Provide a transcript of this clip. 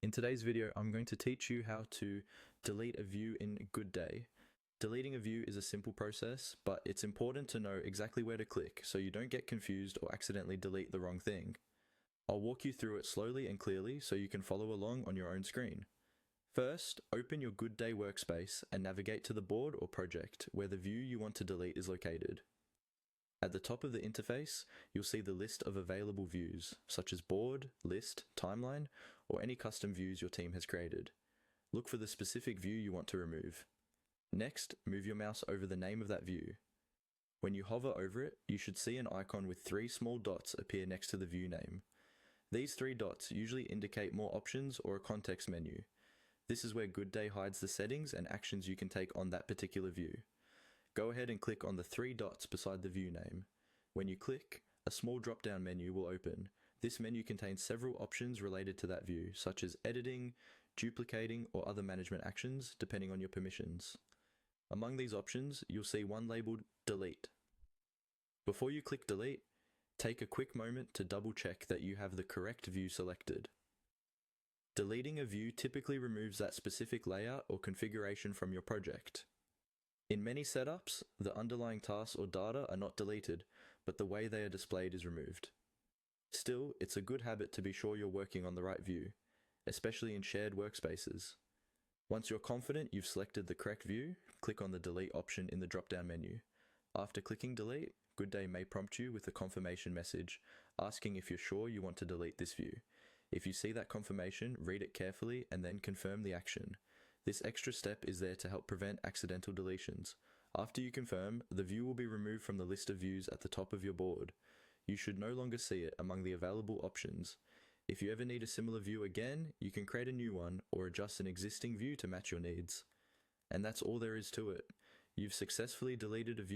In today's video, I'm going to teach you how to delete a view in Goodday. Deleting a view is a simple process, but it's important to know exactly where to click so you don't get confused or accidentally delete the wrong thing. I'll walk you through it slowly and clearly so you can follow along on your own screen. First, open your Goodday workspace and navigate to the board or project where the view you want to delete is located. At the top of the interface, you'll see the list of available views, such as board, list, timeline, or any custom views your team has created. Look for the specific view you want to remove. Next, move your mouse over the name of that view. When you hover over it, you should see an icon with 3 small dots appear next to the view name. These 3 dots usually indicate more options or a context menu. This is where Goodday hides the settings and actions you can take on that particular view. Go ahead and click on the 3 dots beside the view name. When you click, a small drop-down menu will open. This menu contains several options related to that view, such as editing, duplicating, or other management actions, depending on your permissions. Among these options, you'll see one labeled Delete. Before you click Delete, take a quick moment to double-check that you have the correct view selected. Deleting a view typically removes that specific layout or configuration from your project. In many setups, the underlying tasks or data are not deleted, but the way they are displayed is removed. Still, it's a good habit to be sure you're working on the right view, especially in shared workspaces. Once you're confident you've selected the correct view, click on the Delete option in the drop-down menu. After clicking Delete, Goodday may prompt you with a confirmation message asking if you're sure you want to delete this view. If you see that confirmation, read it carefully and then confirm the action. This extra step is there to help prevent accidental deletions. After you confirm, the view will be removed from the list of views at the top of your board. You should no longer see it among the available options. If you ever need a similar view again, you can create a new one or adjust an existing view to match your needs. And that's all there is to it. You've successfully deleted a view